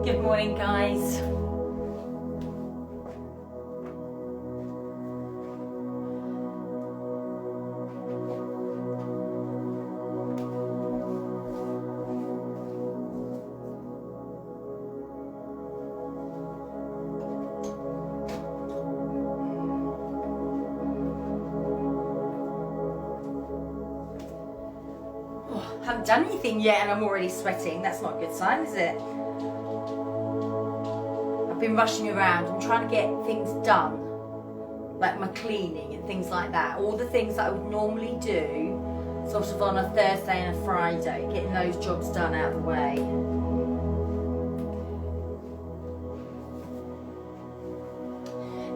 Good morning, guys. Haven't done anything yet and I'm already sweating. That's not a good sign, is it? I've been rushing around. I'm trying to get things done, like my cleaning and things like that. All the things that I would normally do sort of on a Thursday and a Friday, getting those jobs done out of the way.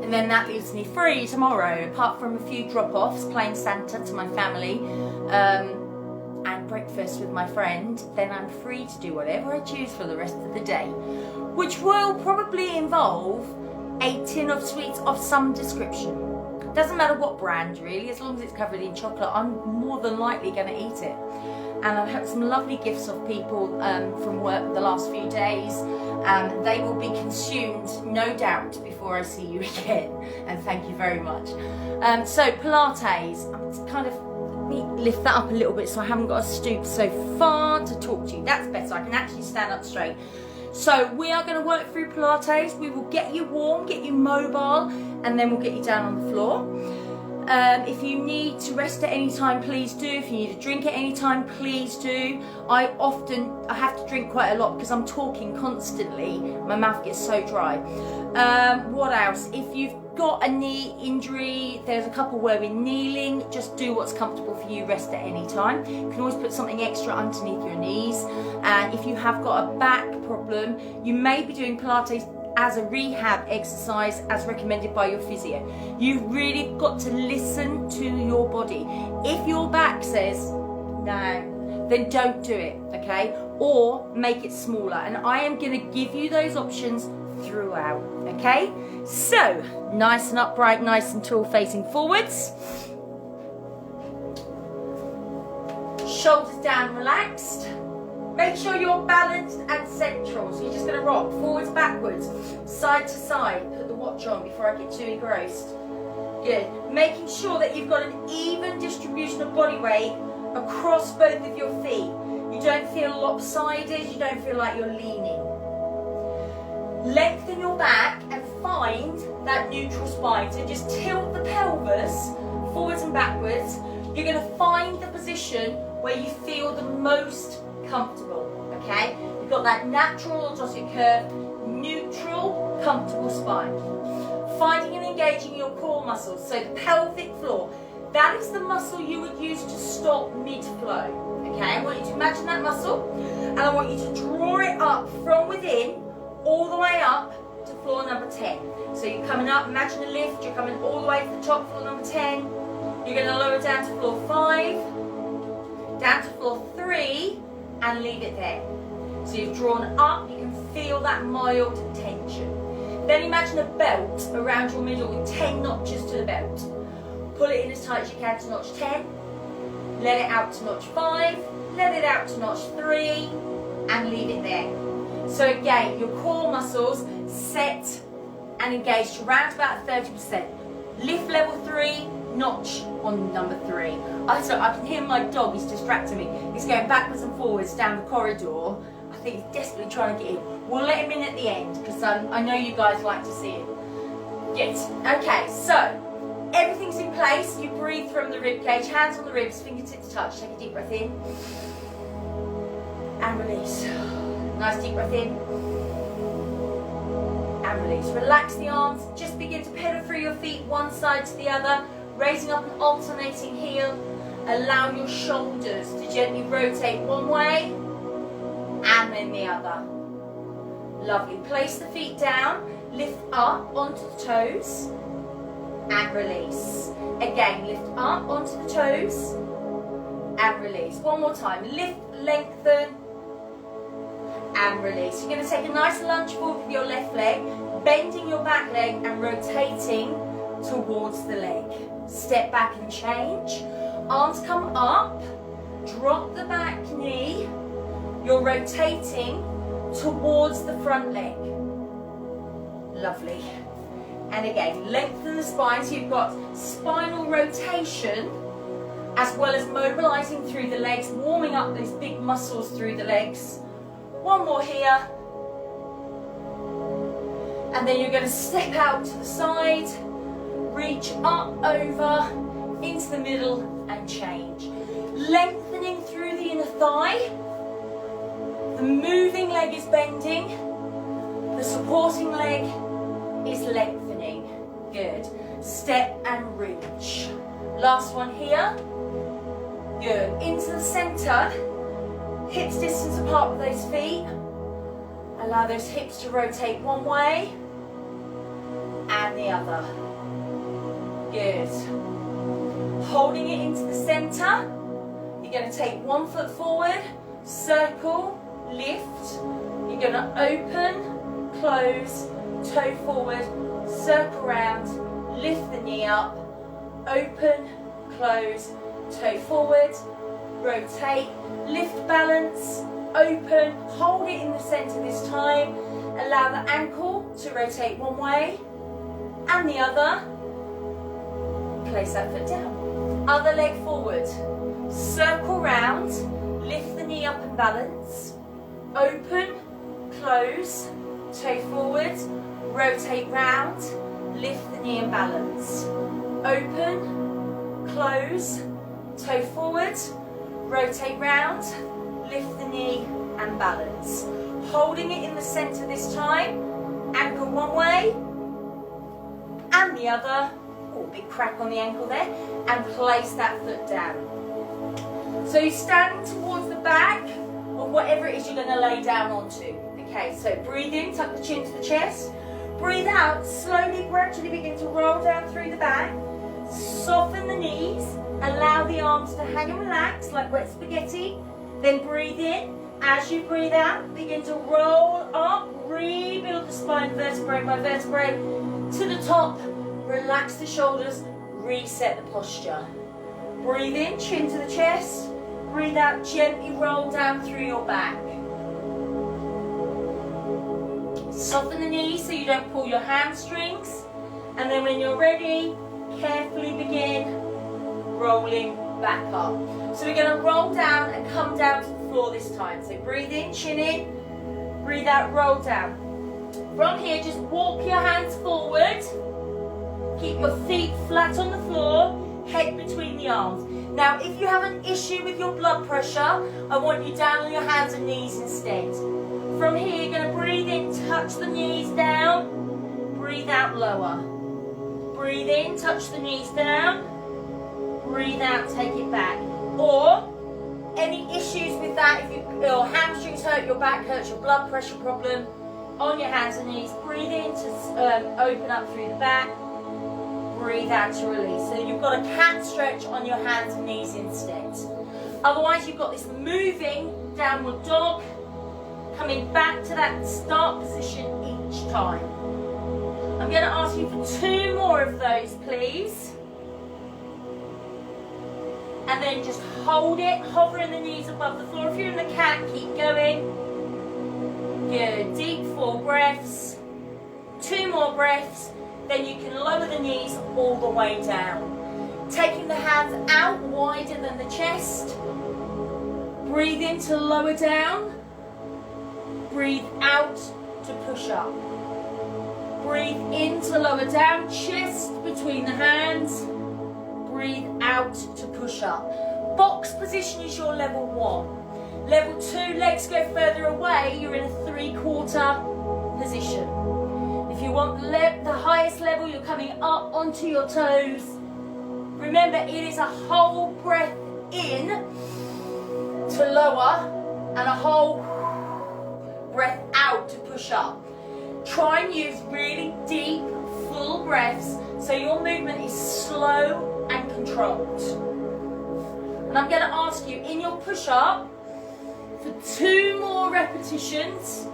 And then that leaves me free tomorrow, apart from a few drop-offs, playing Santa to my family, and breakfast with my friend. Then I'm free to do whatever I choose for the rest of the day, which will probably involve a tin of sweets of some description. Doesn't matter what brand really, as long as it's covered in chocolate, I'm more than likely going to eat it. And I've had some lovely gifts of people from work the last few days, and they will be consumed, no doubt, before I see you again. And thank you very much. So Pilates, I'm kind of, let me lift that up a little bit so I haven't got to stoop so far to talk to you. That's better, I can actually stand up straight. So we are going to work through Pilates. We will get you warm, get you mobile, and then we'll get you down on the floor. If you need to rest at any time, please do. If you need a drink at any time, please do. I have to drink quite a lot because I'm talking constantly. My mouth gets so dry. What else? If you've got a knee injury, there's a couple where we're kneeling. Just do what's comfortable for you. Rest at any time. You can always put something extra underneath your knees. And if you have got a back problem, you may be doing Pilates as a rehab exercise as recommended by your physio. You've really got to listen to your body. If your back says no, then don't do it, okay? Or make it smaller. And I am going to give you those options throughout, okay? So, nice and upright, nice and tall, facing forwards. Shoulders down, relaxed. Make sure you're balanced and central. So you're just going to rock forwards, backwards, side to side. Put the watch on before I get too engrossed. Good. Making sure that you've got an even distribution of body weight across both of your feet. You don't feel lopsided. You don't feel like you're leaning. Lengthen your back and find that neutral spine. So just tilt the pelvis forwards and backwards. You're going to find the position where you feel the most comfortable, okay? You've got that natural orthotic curve, neutral, comfortable spine. Finding and engaging your core muscles, so the pelvic floor, that is the muscle you would use to stop mid-flow, okay? I want you to imagine that muscle, and I want you to draw it up from within, all the way up to floor number 10. So you're coming up, imagine a lift, you're coming all the way to the top, floor number 10. You're going to lower down to floor 5, down to floor 3, and leave it there. So you've drawn up, you can feel that mild tension. Then imagine a belt around your middle with 10 notches to the belt. Pull it in as tight as you can to notch 10, let it out to notch 5, let it out to notch 3, and leave it there. So again, your core muscles set and engaged around about 30%. Lift level 3, notch on number 3. I can hear my dog, he's distracting me. He's going backwards and forwards down the corridor. I think he's desperately trying to get in. We'll let him in at the end because I know you guys like to see it. Yes. Okay, so everything's in place. You breathe from the rib cage, hands on the ribs, fingertips touch. Take a deep breath in and release. Nice deep breath in and release. Relax the arms. Just begin to pedal through your feet one side to the other. Raising up an alternating heel, allow your shoulders to gently rotate one way and then the other. Lovely. Place the feet down, lift up onto the toes and release. Again, lift up onto the toes and release. One more time. Lift, lengthen and release. You're going to take a nice lunge forward with your left leg, bending your back leg and rotating towards the leg. Step back and change. Arms come up. Drop the back knee. You're rotating towards the front leg. Lovely. And again, lengthen the spine so you've got spinal rotation as well as mobilizing through the legs, warming up those big muscles through the legs. One more here. And then you're going to step out to the side, reach up, over, into the middle and change. Lengthening through the inner thigh. The moving leg is bending. The supporting leg is lengthening. Good. Step and reach. Last one here. Good. Into the center. Hips distance apart with those feet. Allow those hips to rotate one way and the other. Good. Holding it into the center. You're going to take one foot forward, circle, lift. You're going to open, close, toe forward, circle round, lift the knee up, open, close, toe forward, rotate, lift balance, open, hold it in the center this time. Allow the ankle to rotate one way and the other. Place that foot down. Other leg forward. Circle round, lift the knee up and balance. Open, close, toe forward, rotate round, lift the knee and balance. Open, close, toe forward, rotate round, lift the knee and balance. Holding it in the center this time. Ankle one way and the other. Oh, big crack on the ankle there. And place that foot down. So you're standing towards the back of whatever it is you're going to lay down onto. Okay, so breathe in, tuck the chin to the chest. Breathe out, slowly, gradually begin to roll down through the back. Soften the knees. Allow the arms to hang and relax like wet spaghetti. Then breathe in. As you breathe out, begin to roll up. Rebuild the spine vertebrae by vertebrae to the top. Relax the shoulders. Reset the posture. Breathe in, chin to the chest. Breathe out, gently roll down through your back. Soften the knees so you don't pull your hamstrings. And then when you're ready, carefully begin rolling back up. So we're going to roll down and come down to the floor this time. So breathe in, chin in. Breathe out, roll down. From here, just walk your hands forward. Keep your feet flat on the floor. Head between the arms. Now, if you have an issue with your blood pressure, I want you down on your hands and knees instead. From here, you're going to breathe in, touch the knees down. Breathe out, lower. Breathe in, touch the knees down. Breathe out, take it back. Or, any issues with that, if your hamstrings hurt, your back hurts, your blood pressure problem, on your hands and knees, breathe in to open up through the back. Breathe out to release. So you've got a cat stretch on your hands and knees instead. Otherwise, you've got this moving downward dog, coming back to that start position each time. I'm going to ask you for 2 more of those, please. And then just hold it, hovering the knees above the floor. If you're in the cat, keep going. Good. Deep 4 breaths. 2 more breaths. Then you can lower the knees all the way down. Taking the hands out wider than the chest. Breathe in to lower down. Breathe out to push up. Breathe in to lower down, chest between the hands. Breathe out to push up. Box position is your level 1. Level 2, legs go further away, you're in a 3/4 position. If you want the highest level, you're coming up onto your toes. Remember, it is a whole breath in to lower and a whole breath out to push up. Try and use really deep, full breaths so your movement is slow and controlled. And I'm going to ask you in your push-up for 2 more repetitions.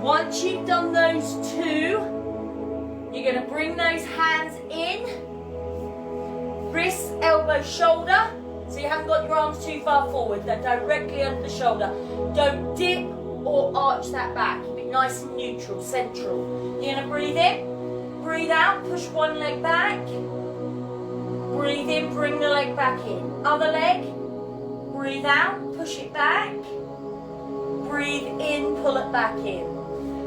Once you've done those 2, you're going to bring those hands in, wrist, elbow, shoulder, So you haven't got your arms too far forward, they're directly under the shoulder. Don't dip or arch that back. Keep it nice and neutral, central. You're going to breathe in, breathe out, push one leg back. Breathe in, bring the leg back in. Other leg, breathe out, push it back. Breathe in, pull it back in.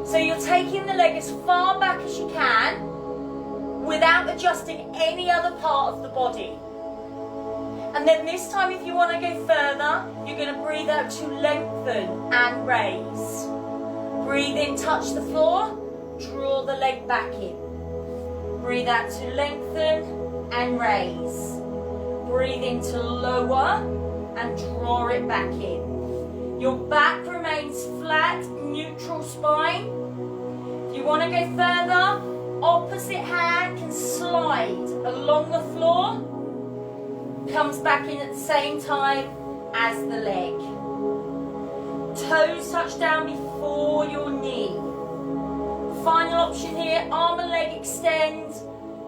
So you're taking the leg as far back as you can without adjusting any other part of the body. And then this time, if you want to go further, you're going to breathe out to lengthen and raise. Breathe in, touch the floor, draw the leg back in. Breathe out to lengthen and raise. Breathe in to lower and draw it back in. Your back remains flat, neutral spine. If you want to go further, opposite hand can slide along the floor. Comes back in at the same time as the leg. Toes touch down before your knee. Final option here, arm and leg extend.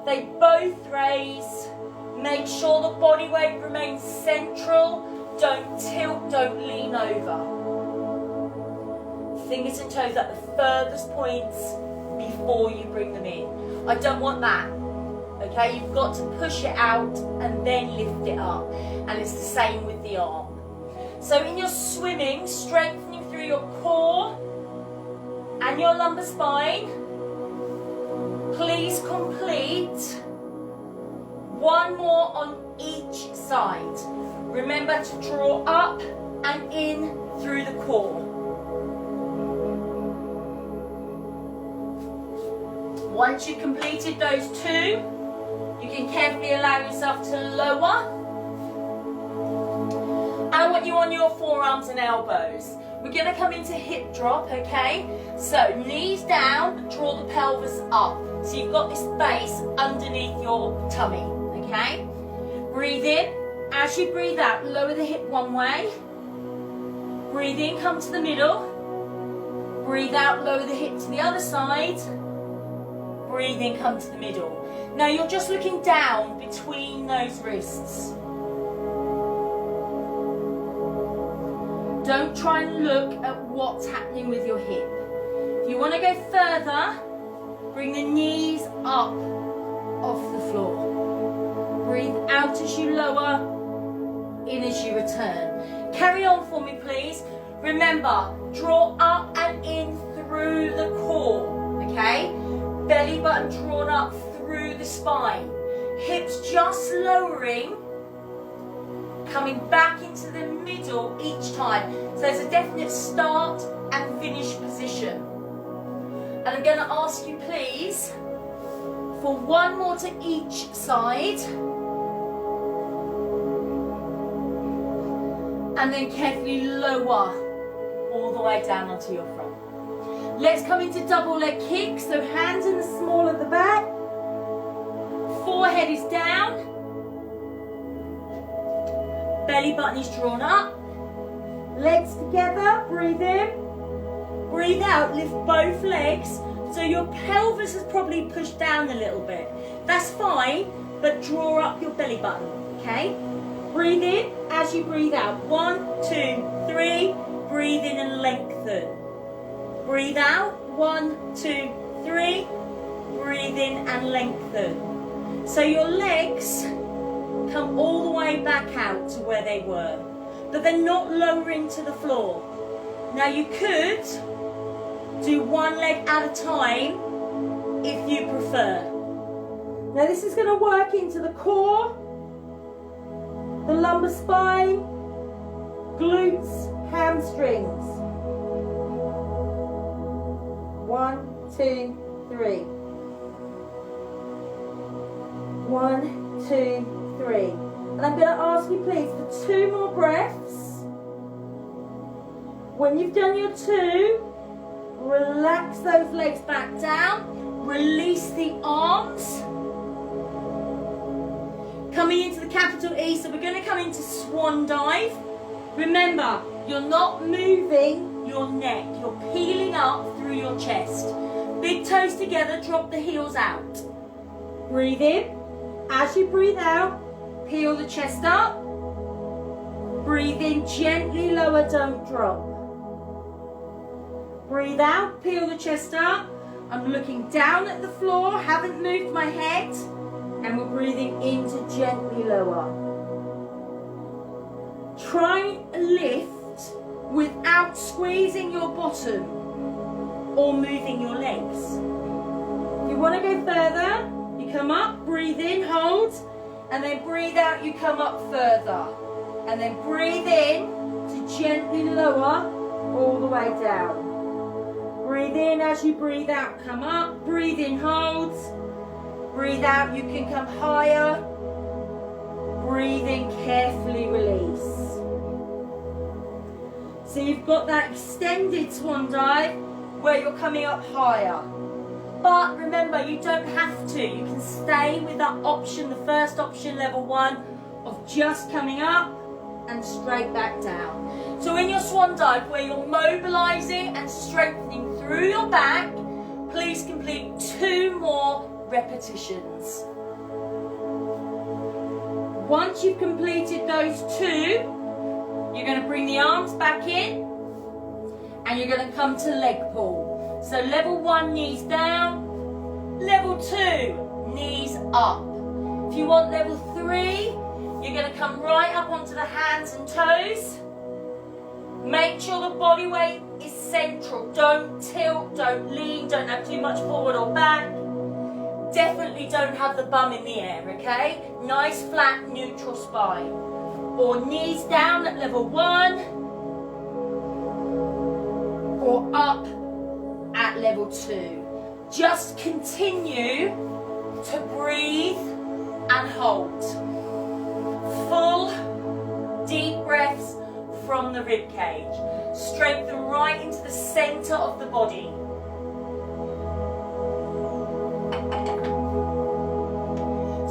They both raise. Make sure the body weight remains central. Don't tilt, don't lean over. Fingers and toes at the furthest points before you bring them in. I don't want that. Okay, you've got to push it out and then lift it up. And it's the same with the arm. So in your swimming, strengthening through your core and your lumbar spine, please complete one more on each side. Remember to draw up and in through the core. Once you've completed those two, you can carefully allow yourself to lower. I want you on your forearms and elbows. We're going to come into hip drop, okay? So knees down, draw the pelvis up. So you've got this base underneath your tummy, okay? Breathe in. As you breathe out, lower the hip one way. Breathe in, come to the middle. Breathe out, lower the hip to the other side. Breathe in, come to the middle. Now you're just looking down between those wrists. Don't try and look at what's happening with your hip. If you want to go further, bring the knees up off the floor. Breathe out as you lower, in as you return. Carry on for me, please. Remember, draw up and in through the core, okay? Belly button drawn up through the spine. Hips just lowering, coming back into the middle each time. So there's a definite start and finish position. And I'm going to ask you, please, for one more to each side. And then carefully lower all the way down onto your front. Let's come into double leg kicks. So hands in the small of the back. Forehead is down. Belly button is drawn up. Legs together. Breathe in. Breathe out. Lift both legs. So your pelvis is probably pushed down a little bit. That's fine, but draw up your belly button. Okay? Breathe in as you breathe out. 1, 2, 3. Breathe in and lengthen. Breathe out. 1, 2, 3. Breathe in and lengthen. So your legs come all the way back out to where they were, but they're not lowering to the floor. Now you could do one leg at a time if you prefer. Now this is going to work into the core, the lumbar spine, glutes, hamstrings. 1, 2, 3. 1, 2, 3. And I'm going to ask you, please, for 2 more breaths. When you've done your 2, relax those legs back down. Release the arms. Coming into the capital E, so we're going to come into swan dive. Remember, you're not moving your neck. You're peeling up through your chest. Big toes together, drop the heels out. Breathe in. As you breathe out, peel the chest up. Breathe in, gently lower, don't drop. Breathe out, peel the chest up. I'm looking down at the floor, haven't moved my head. And we're breathing in to gently lower. Try and lift without squeezing your bottom or moving your legs. If you want to go further, you come up, breathe in, hold, and then breathe out, you come up further. And then breathe in to gently lower all the way down. Breathe in as you breathe out, come up, breathe in, hold. Breathe out, you can come higher. Breathe in, carefully release. So you've got that extended swan dive where you're coming up higher. But remember, you don't have to. You can stay with that option, the first option, level 1, of just coming up and straight back down. So in your swan dive, where you're mobilizing and strengthening through your back, please complete 2 more repetitions. Once you've completed those 2, you're going to bring the arms back in and you're going to come to leg pull. So level 1, knees down. Level 2, knees up. If you want level 3, you're going to come right up onto the hands and toes. Make sure the body weight is central. Don't tilt, don't lean, don't have too much forward or back. Definitely don't have the bum in the air, okay? Nice, flat, neutral spine. Or knees down at level 1. Or up at level 2. Just continue to breathe and hold. Full, deep breaths from the rib cage. Strengthen right into the center of the body.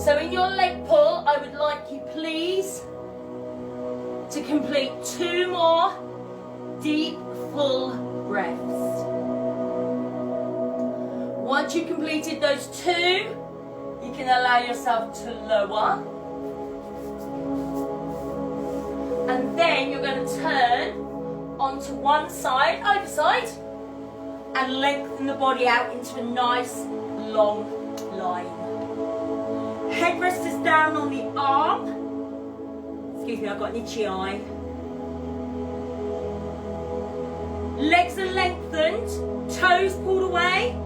So in your leg pull, I would like you please to complete 2 more deep, full breaths. Once you've completed those 2, you can allow yourself to lower. And then you're going to turn onto one side, either side, and lengthen the body out into a nice long line. Headrest is down on the arm. Excuse me, I've got an itchy eye. Legs are lengthened, toes pulled away,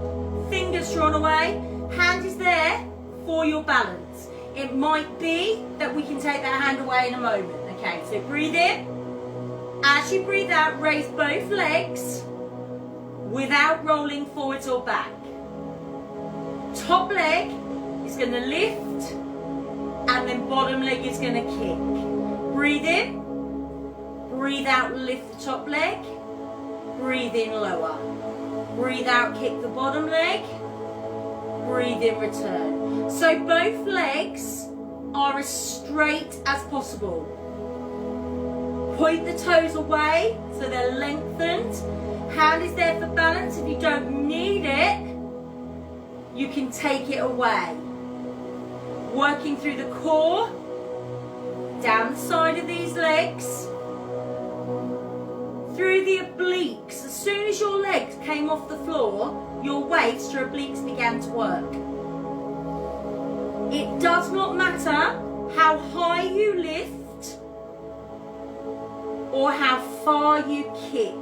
fingers drawn away. Hand is there for your balance. It might be that we can take that hand away in a moment. Okay, so breathe in. As you breathe out, raise both legs without rolling forwards or back. Top leg is going to lift and then bottom leg is going to kick. Breathe in. Breathe out, lift the top leg. Breathe in, lower. Breathe out, kick the bottom leg. Breathe in, return. So both legs are as straight as possible. Point the toes away so they're lengthened. Hand is there for balance. If you don't need it, you can take it away. Working through the core, down the side of these legs, through the obliques. As soon as your legs came off the floor, your weights, your obliques began to work. It does not matter how high you lift or how far you kick,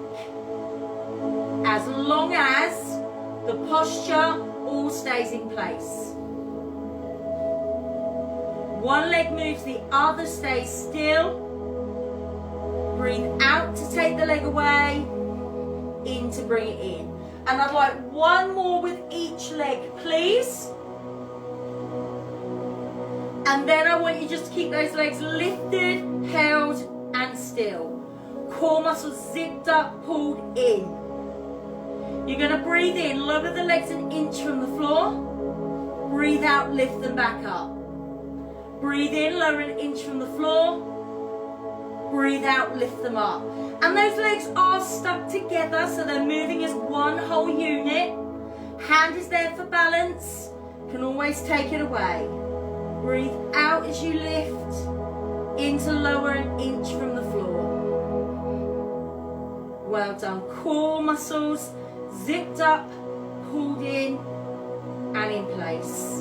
as long as the posture all stays in place. One leg moves, the other stays still. Breathe out to take the leg away, in to bring it in. And I'd like 1 more with each leg, please. And then I want you just to keep those legs lifted, held, and still. Core muscles zipped up, pulled in. You're going to breathe in, lower the legs an inch from the floor. Breathe out, lift them back up. Breathe in, lower an inch from the floor. Breathe out, lift them up. And those legs are stuck together, so they're moving as one whole unit. Hand is there for balance. Can always take it away. Breathe out as you lift, in to lower an inch from the floor. Well done. Core muscles zipped up, pulled in, and in place.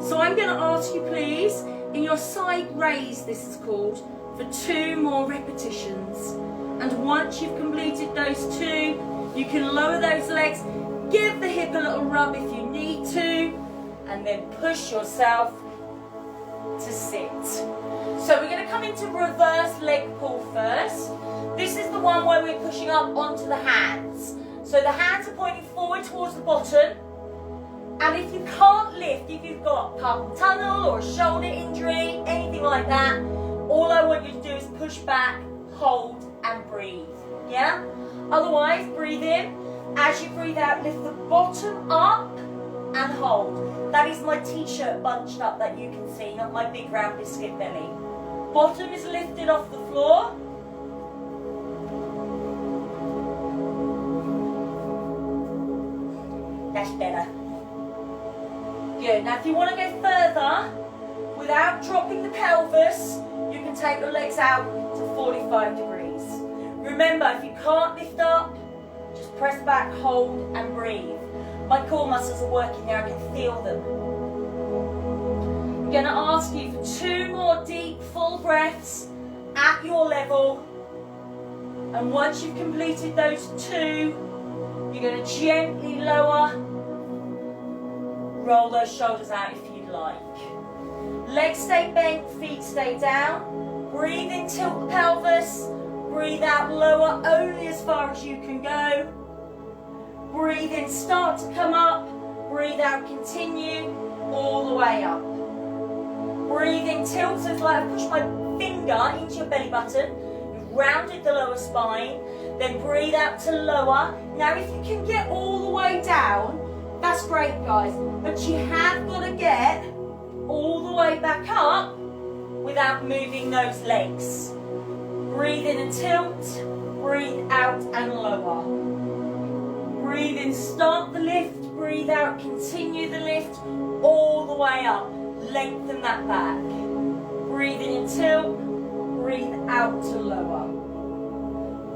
So I'm going to ask you, please, in your side raise, this is called, for 2 more repetitions. And once you've completed those 2, you can lower those legs, give the hip a little rub if you need to, and then push yourself to sit. So we're going to come into reverse leg pull first. This is the one where we're pushing up onto the hands. So the hands are pointing forward towards the bottom. And if you can't lift, if you've got carpal tunnel or a shoulder injury, anything like that, all I want you to do is push back, hold and breathe. Yeah? Otherwise, breathe in. As you breathe out, lift the bottom up and hold. That is my t-shirt bunched up that you can see, not my big round biscuit belly. Bottom is lifted off the floor. That's better. Good. Now if you want to go further, without dropping the pelvis, you can take your legs out to 45 degrees. Remember, if you can't lift up, just press back, hold and breathe. My core muscles are working there, I can feel them. I'm going to ask you for 2 more deep, full breaths at your level. And once you've completed those 2, you're going to gently lower, roll those shoulders out if you'd like. Legs stay bent, feet stay down. Breathe in, tilt the pelvis. Breathe out, lower only as far as you can go. Breathe in, start to come up. Breathe out, continue all the way up. Breathe in, tilt, so it's like I push my finger into your belly button. You've rounded the lower spine. Then breathe out to lower. Now if you can get all the way down, that's great, guys. But you have got to get all the way back up without moving those legs. Breathe in and tilt. Breathe out and lower. Breathe in, start the lift. Breathe out, continue the lift all the way up. Lengthen that back. Breathe in and tilt. Breathe out to lower.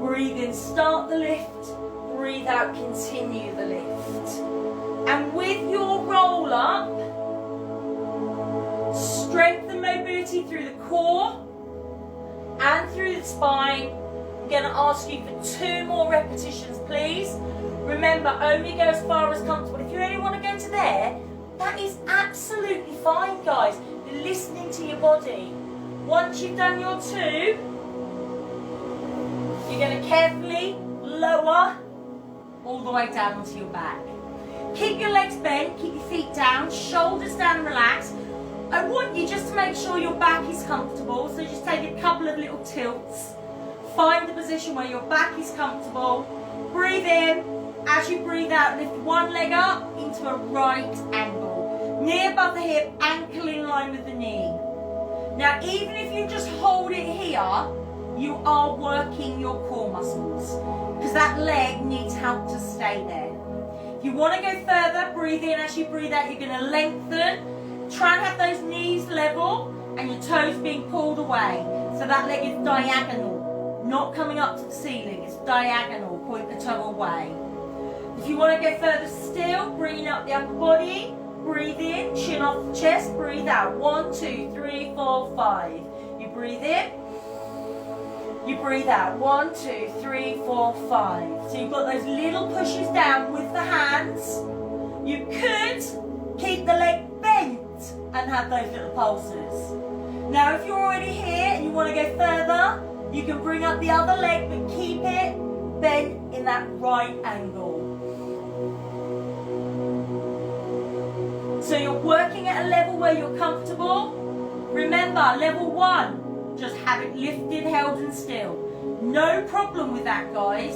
Breathe in, start the lift. Breathe out, continue the lift. And with your roll up, strengthen mobility through the core and through the spine. I'm going to ask you for 2 more repetitions, please. Remember, only go as far as comfortable. If you only want to go to there, that is absolutely fine, guys. You're listening to your body. Once you've done your 2, you're going to carefully lower all the way down onto your back. Keep your legs bent, keep your feet down, shoulders down and relaxed. I want you just to make sure your back is comfortable, so just take a couple of little tilts. Find the position where your back is comfortable. Breathe in. As you breathe out, lift one leg up into a right angle. Knee above the hip, ankle in line with the knee. Now, even if you just hold it here, you are working your core muscles because that leg needs help to stay there. If you want to go further, breathe in. As you breathe out, you're going to lengthen. Try and have those knees level and your toes being pulled away. So that leg is diagonal, not coming up to the ceiling. It's diagonal. Point the toe away. If you want to go further still, bringing up the upper body. Breathe in, chin off the chest. Breathe out. 1, 2, 3, 4, 5. You breathe in. You breathe out. 1, 2, 3, 4, 5. So you've got those little pushes down with the hands. You could keep the leg bent and have those little pulses. Now if you're already here and you want to go further, you can bring up the other leg but keep it bent in that right angle. So you're working at a level where you're comfortable. Remember, level 1, just have it lifted, held and still. No problem with that, guys.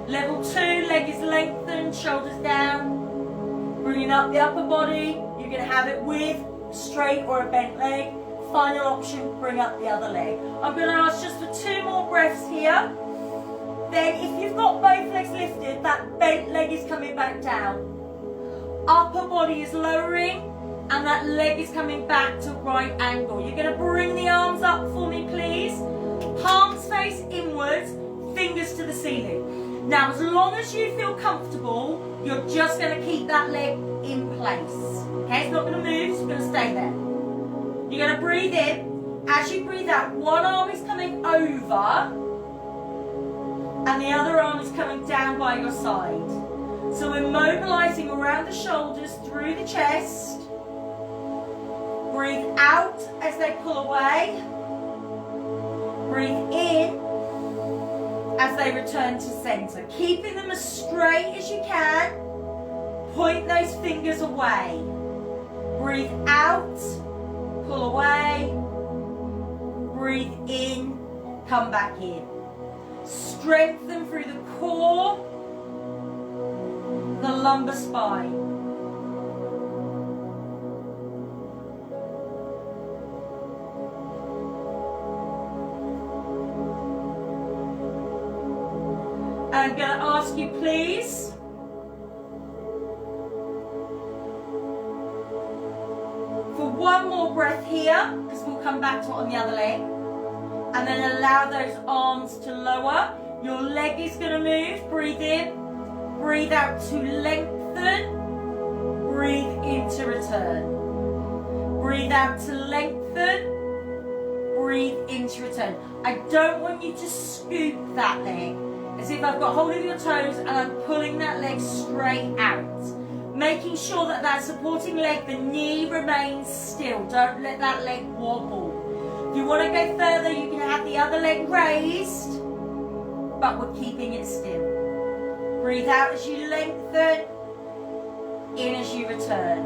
Level 2, leg is lengthened, shoulders down. Bringing up the upper body. You can have it with straight or a bent leg. Final option, bring up the other leg. I'm going to ask just for 2 more breaths here. Then if you've got both legs lifted, that bent leg is coming back down. Upper body is lowering and that leg is coming back to right angle. You're going to bring the arms up for me, please. Palms face inwards. fingers to the ceiling. Now, as long as you feel comfortable, you're just going to keep that leg in place. Okay, it's not going to move, it's going to stay there. You're going to breathe in. As you breathe out, one arm is coming over and the other arm is coming down by your side. So we're mobilizing around the shoulders, through the chest. Breathe out as they pull away. Breathe in as they return to center. Keeping them as straight as you can. Point those fingers away. Breathe out, pull away. Breathe in, come back in. Strengthen through the core, the lumbar spine. I'm going to ask you, please, for one more breath here, because we'll come back to it on the other leg. And then allow those arms to lower. Your leg is going to move. Breathe in. Breathe out to lengthen. Breathe in to return. Breathe out to lengthen. Breathe in to return. I don't want you to scoop that leg as if I've got hold of your toes and I'm pulling that leg straight out. Making sure that that supporting leg, the knee remains still. Don't let that leg wobble. If you want to go further, you can have the other leg raised, but we're keeping it still. Breathe out as you lengthen, in as you return.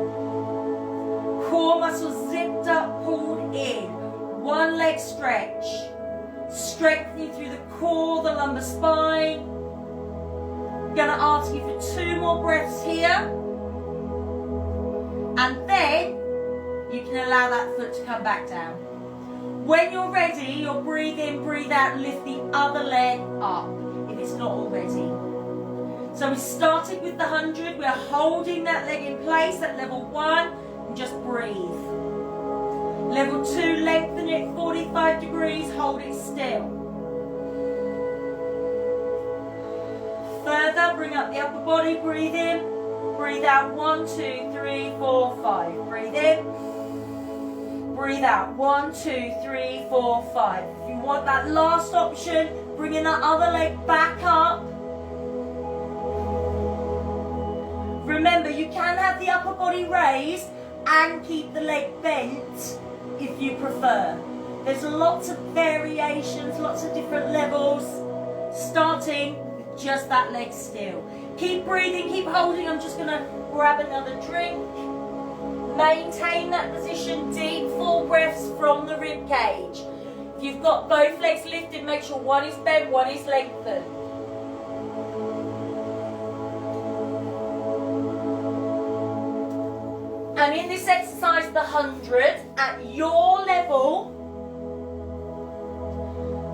Core muscles zipped up, pulled in. One leg stretch. Strengthening through the core, the lumbar spine. I'm going to ask you for 2 more breaths here. And then you can allow that foot to come back down. When you're ready, you'll breathe in, breathe out, lift the other leg up if it's not already. So we started with the 100, we're holding that leg in place at level 1 and just breathe. Level 2, lengthen it 45 degrees, hold it still. Further, bring up the upper body, breathe in, breathe out, 1, 2, 3, 4, 5. Breathe in. Breathe out. 1, 2, 3, 4, 5. If you want that last option, bringing that other leg back up. Remember, you can have the upper body raised and keep the leg bent if you prefer. There's lots of variations, lots of different levels, starting with just that leg still. Keep breathing, keep holding. I'm just going to grab another drink. Maintain that position, deep, full breaths from the rib cage. If you've got both legs lifted, make sure one is bent, one is lengthened. And in this exercise, the 100, at your level,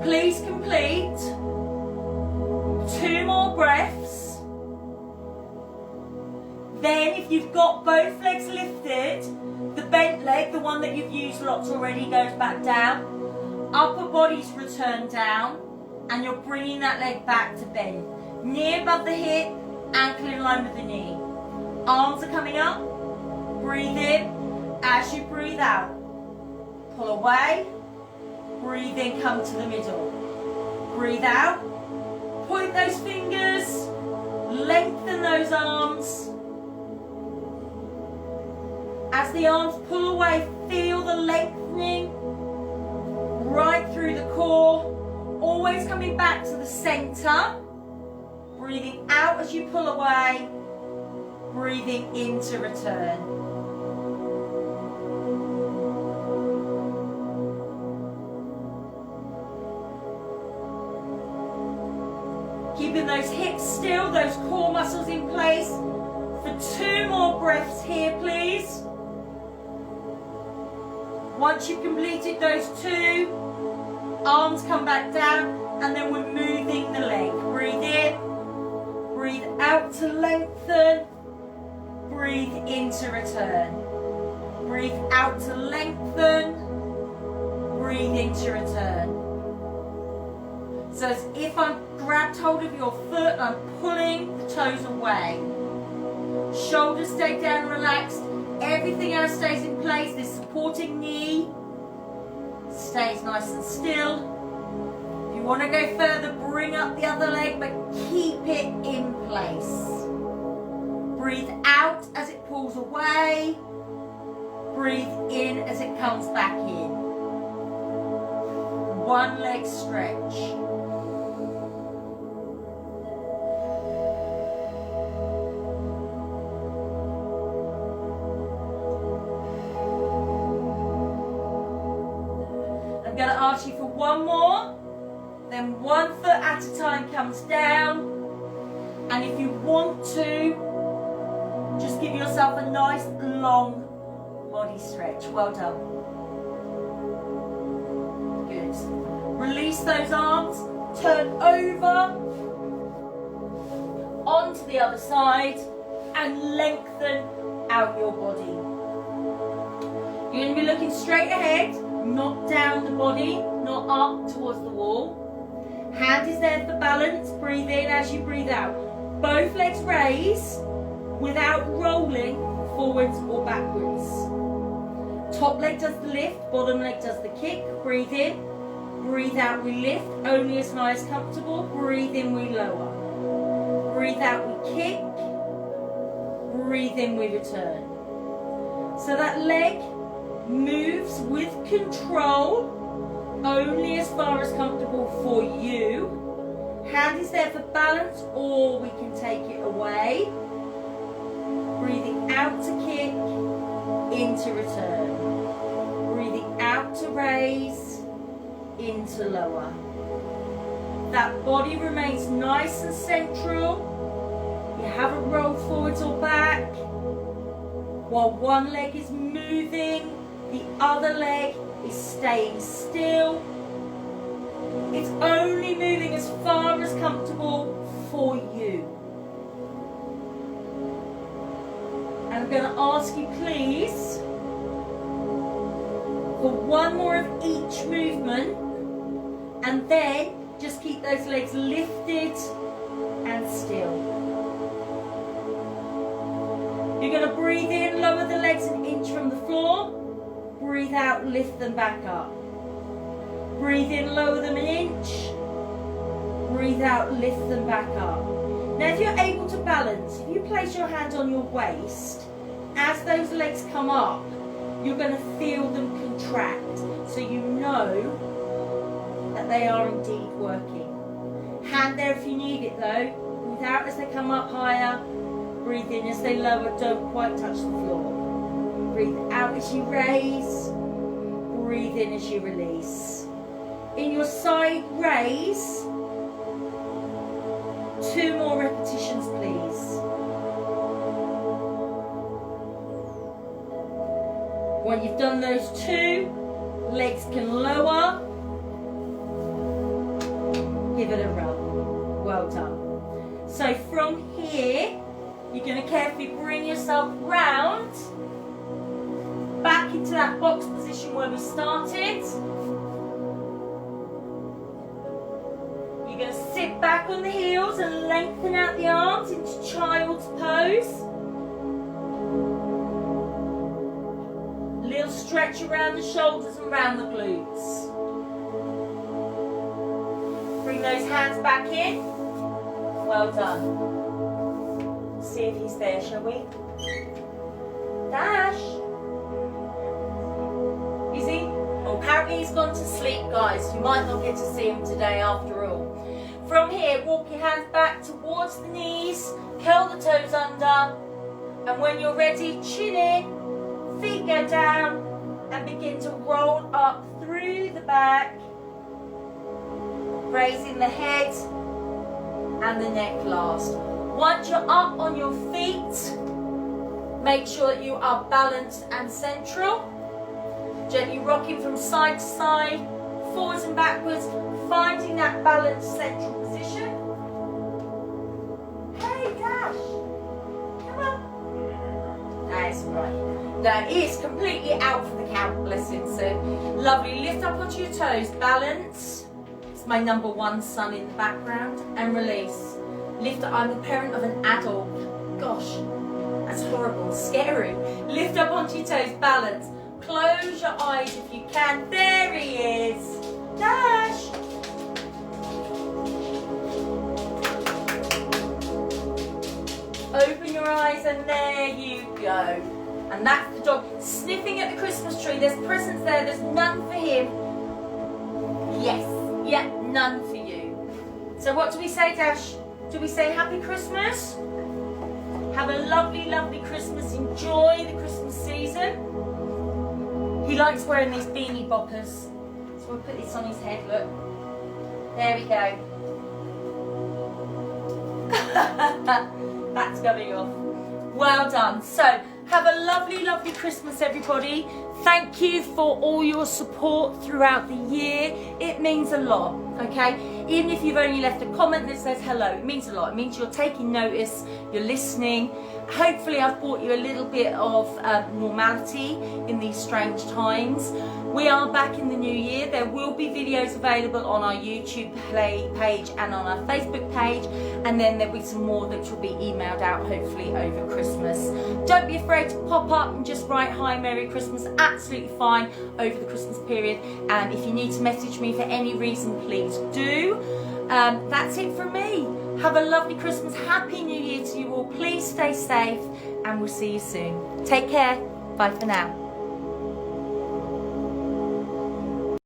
please complete 2 more breaths. Then, if you've got both legs lifted, the bent leg, the one that you've used lots already, goes back down. Upper body's returned down, and you're bringing that leg back to bend. Knee above the hip, ankle in line with the knee. Arms are coming up. Breathe in. As you breathe out, pull away. Breathe in, come to the middle. Breathe out. Point those fingers. Lengthen those arms. As the arms pull away, feel the lengthening right through the core. Always coming back to the center. Breathing out as you pull away. Breathing in to return. Keeping those hips still, those core muscles in place. For 2 more breaths here, please. Once you've completed those 2, arms come back down, and then we're moving the leg. Breathe in, breathe out to lengthen, breathe in to return. Breathe out to lengthen, breathe in to return. So as if I'm grabbed hold of your foot, I'm pulling the toes away. Shoulders stay down, relaxed. Everything else stays in place. This supporting knee stays nice and still. If you want to go further, bring up the other leg, but keep it in place. Breathe out as it pulls away. Breathe in as it comes back in. One leg stretch. I'm going to ask you for one more, then 1 foot at a time comes down, and if you want to, just give yourself a nice long body stretch. Well done. Good. Release those arms, turn over onto the other side and lengthen out your body. You're going to be looking straight ahead, not down the body, not up towards the wall. Hand is there for balance. Breathe in as you breathe out. Both legs raise without rolling forwards or backwards. Top leg does the lift, bottom leg does the kick. Breathe in, breathe out, we lift, only as high as comfortable. Breathe in, we lower. Breathe out, we kick. Breathe in, we return. So that leg moves with control, only as far as comfortable for you. Hand is there for balance, or we can take it away. Breathing out to kick, in to return. Breathing out to raise, in to lower. That body remains nice and central. You haven't rolled forwards or back. While one leg is moving, the other leg is staying still. It's only moving as far as comfortable for you. I'm going to ask you, please, for one more of each movement, and then just keep those legs lifted and still. You're going to breathe in, lower the legs an inch from the floor. Breathe out, lift them back up. Breathe in, lower them an inch. Breathe out, lift them back up. Now if you're able to balance, if you place your hand on your waist, as those legs come up, you're going to feel them contract. So you know that they are indeed working. Hand there if you need it though. Breathe out as they come up higher. Breathe in as they lower, don't quite touch the floor. Breathe out as you raise. Breathe in as you release. In your side raise, 2 more repetitions please. When you've done those 2, legs can lower. Give it a rub. Well done. So from here, you're going to carefully bring yourself round, back into that box position where we started. You're going to sit back on the heels and lengthen out the arms into child's pose. Little stretch around the shoulders and around the glutes. Bring those hands back in. Well done. See if he's there, shall we? Dash. Is he? Well, apparently he's gone to sleep, guys. You might not get to see him today after all. From here, walk your hands back towards the knees, curl the toes under, and when you're ready, chin in, feet go down, and begin to roll up through the back, raising the head and the neck last. Once you're up on your feet, make sure that you are balanced and central. Gently rocking from side to side, forwards and backwards, finding that balanced central position. Hey, Dash, come on. That's right. That is completely out for the count, bless him. So lovely. Lift up onto your toes, balance. It's my number one son in the background. And release. Lift up. I'm a parent of an adult. Gosh, that's horrible, scary. Lift up onto your toes, balance. Close your eyes if you can. There he is. Dash. Open your eyes and there you go. And that's the dog sniffing at the Christmas tree. There's presents there. There's none for him. Yes. Yeah, none for you. So what do we say, Dash? Do we say Happy Christmas? Have a lovely, lovely Christmas. Enjoy the Christmas season. He likes wearing these beanie boppers. So we'll put this on his head, look. There we go. That's going off. Well done. So, have a lovely, lovely Christmas, everybody. Thank you for all your support throughout the year. It means a lot, okay? Even if you've only left a comment that says hello, it means a lot. It means you're taking notice, you're listening. Hopefully I've brought you a little bit of normality in these strange times. We are back in the new year. There will be videos available on our YouTube page and on our Facebook page, and then there'll be some more that will be emailed out hopefully over Christmas. Don't be afraid to pop up and just write hi, Merry Christmas. Absolutely fine over the Christmas period. And if you need to message me for any reason, please do. That's it from me. Have a lovely Christmas. Happy New Year to you all. Please stay safe and we'll see you soon. Take care. Bye for now.